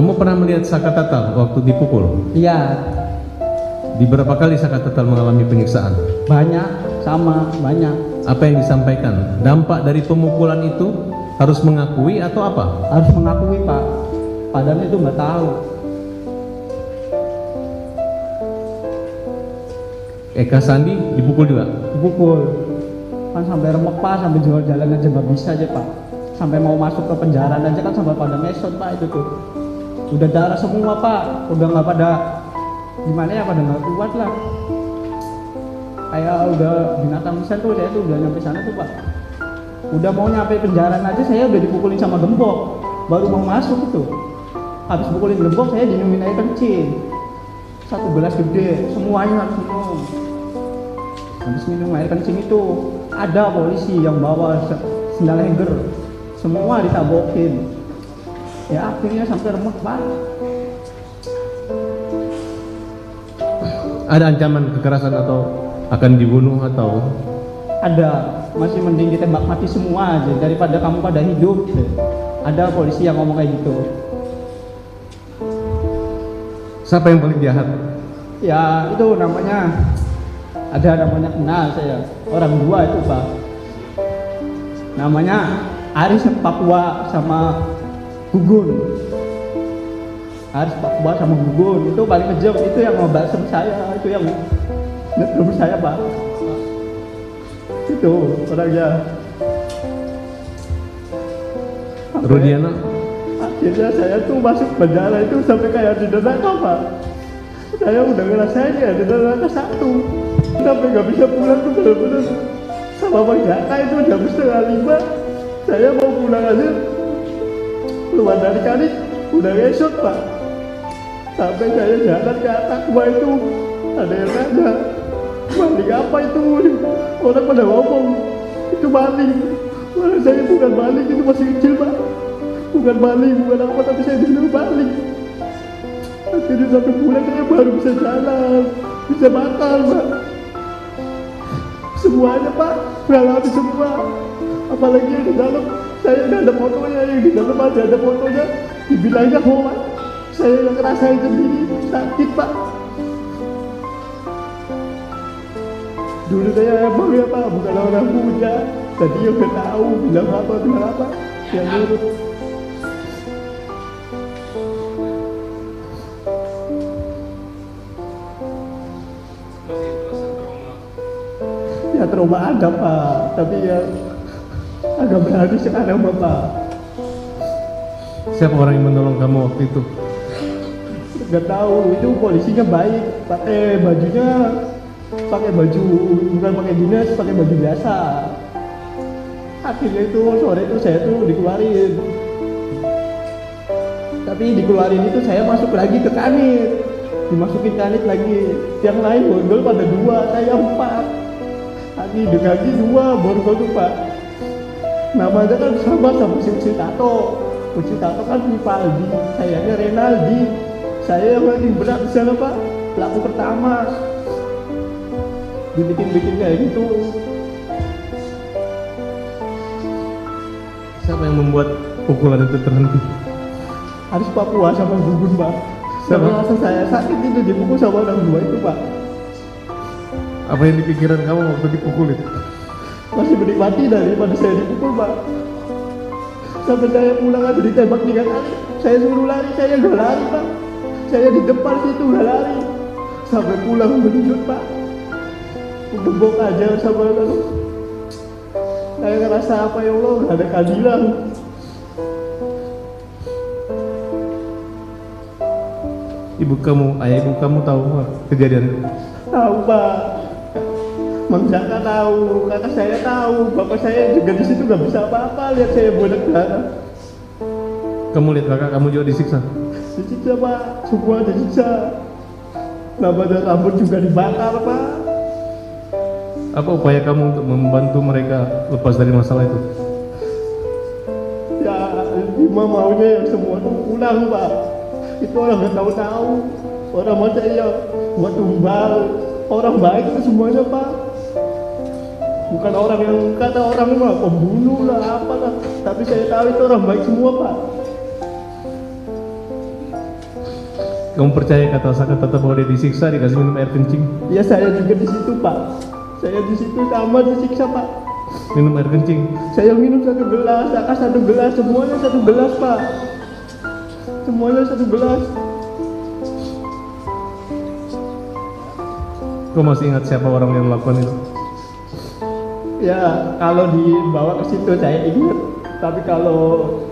Kamu pernah melihat Saka Tatal waktu dipukul? Iya, Di berapa kali Saka Tatal mengalami penyiksaan? banyak, sama, banyak. Apa yang disampaikan? Dampak dari pemukulan itu harus mengakui atau apa? Harus mengakui Pak, padahal itu nggak tahu. Eka Sandi dipukul juga? Dipukul, kan sampai remek Pak, sampai jual jalan aja nggak bisa aja Pak. Sampai mau masuk ke penjara aja kan sampai pada mesot Pak itu tuh. Udah darah semua Pak, udah nggak pada gimana ya, pada nggak kuat lah. Kayak udah binatang lisan tuh, saya tuh udah nyampe sana tuh Pak. Udah mau nyampe penjara aja saya udah dipukulin sama gembok, baru mau masuk itu. Habis pukulin gembok saya diminumin air kencing, satu gelas gede, semuanya harus minum. Habis minum air kencing itu ada polisi yang bawa sendal heger, semua ditabokin. Ya akhirnya sampai remek Pak. Ada ancaman kekerasan atau akan dibunuh atau? Ada, masih mending ditembak mati semua aja daripada kamu pada hidup. Ada polisi yang ngomong kayak gitu. Siapa yang paling jahat? Ya itu namanya, ada namanya kenal saya, orang dua itu Pak. Namanya Aris Papua sama Gugun. Aris Papua sama Gugun itu paling kejam, itu yang ngebasem saya, itu yang ngerum saya Pak. Itu orangnya. Rudiana? Akhirnya saya tuh masuk penjara itu sampai kayak di neraka Pak. Saya udah ngerasain ya di neraka satu, sampai nggak bisa pulang tuh bener-bener sama Bang Jaka itu jam 4:30. Saya mau pulang aja, keluar dari kali udah ngesot Pak. Sampai saya jalan ke atas gua itu ada yang nanya, maling apa itu? Orang pada ngomong itu maling. Wah, saya bukan maling, itu masih kecil Pak. Bukan maling, bukan apa, tapi saya dulu maling. Akhirnya sampai pulang saya baru bisa jalan, bisa makan Pak. Semuanya Pak, mengalami semua. Apalagi yang di dalam, saya udah ada fotonya, yang di dalam aja ada fotonya. Dibilangnya hoax, saya yang ngerasain sendiri, sakit Pak. Dulu saya emang ya Pak, bukan orang muda. Tadi ya udah tahu, bilang apa, yang nurut. Ya trauma ada Pak, tapi ya agak berani sekarang Bapak. Siapa orang yang menolong kamu waktu itu? Gak tahu, itu polisinya baik, pakai bajunya, pakai baju bukan pakai dinas, pakai baju biasa. Akhirnya itu sore itu saya tuh dikeluarin, tapi dikeluarin itu saya masuk lagi ke kanit, dimasukin kanit lagi. Yang lain bondol pada 2, saya 4. Kaki 2 borgol tuh Pak. Namanya kan sama si Uci Tato. Uci Tato kan Vivaldi, sayanya Renaldi. Saya yang paling berat di sana Pak, pelaku pertama. Dibikin kayak gitu. Siapa yang membuat pukulan itu terhenti? Harus Papua sama Gugun Pak. Siapa? Sama rasa saya sakit itu dipukul sama orang 2 itu Pak. Apa yang dipikiran kamu waktu dipukul itu? Masih menikmati daripada saya dipukul Pak. Sampai saya pulang aja ditembak 3 kali. Saya suruh lari, saya gak lari Pak. Saya di depan situ gak lari. Sampai pulang menunjuk Pak. Gebok aja sama orang. Saya ngerasa apa ya Allah, gak ada keadilan. Ibu kamu, ayah ibu kamu tahu kejadian itu? Tahu Pak. Mang Jaka tahu, kakak saya tahu, bapak saya juga di situ gak bisa apa-apa lihat saya bodak darah. Kamu lihat kakak kamu juga disiksa? Disiksa Pak, semua disiksa. Nama dan rambut juga dibakar Pak. Apa upaya kamu untuk membantu mereka lepas dari masalah itu? Ya, Bima maunya yang semua tuh pulang Pak. Itu orang gak tahu-tahu. Orang macam ya buat tumbal. Orang baik itu semuanya Pak. Bukan orang yang kata orang mah pembunuh lah apalah. Tapi saya tahu itu orang baik semua Pak. Kamu percaya kata-kata bahwa dia disiksa, dikasih minum air kencing? Ya saya juga di situ Pak. Saya di situ sama disiksa Pak. Minum air kencing? Saya minum 1 gelas, Aka 1 gelas, semuanya 1 gelas Pak. Semuanya 1 gelas. Kau masih ingat siapa orang yang melakukan itu? Ya kalau dibawa ke situ saya ingat. Tapi kalau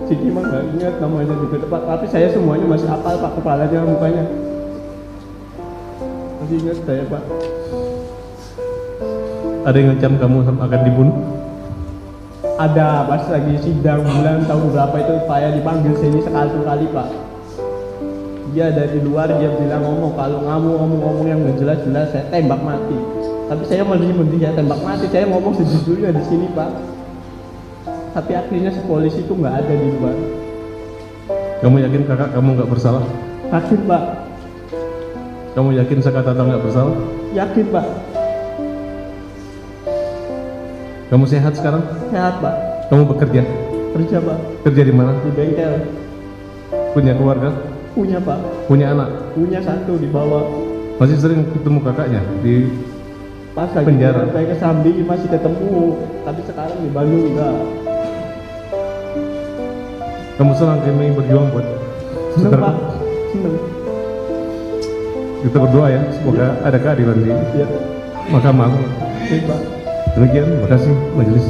Ciki mah nggak ingat namanya juga Pak. Tapi saya semuanya masih hafal Pak, kepalanya, mukanya. Masih ingat saya Pak. Ada yang ngancam kamu akan dibunuh? Ada pas lagi sidang bulan tahun berapa itu saya dipanggil sini sekali Pak. Dia dari luar dia bilang ngomong, kalau kamu ngomong yang nggak jelas-jelas saya tembak mati. Tapi saya masih mending ya tembak mati. Saya ngomong sejujurnya di sini Pak. Tapi akhirnya si polisi itu nggak ada di luar. Kamu yakin kakak kamu nggak bersalah? Yakin Pak. Kamu yakin Sakatata nggak bersalah? Yakin Pak. Kamu sehat sekarang? Sehat Pak. Kamu bekerja? Kerja Pak. Kerja di mana? Di bengkel. Punya keluarga? Punya Pak. Punya anak? Punya 1 di bawah. Masih sering ketemu kakaknya di Pas lagi penjara? saya ke Sambi masih ketemu. Tapi sekarang di Bandung enggak. Kamu senang kami berjuang buat Seneng saudara? Pak. Seneng. Kita berdoa ya, semoga ada keadilan di Ya. Mahkamah. Iya Pak. Demikian, terima kasih majelis.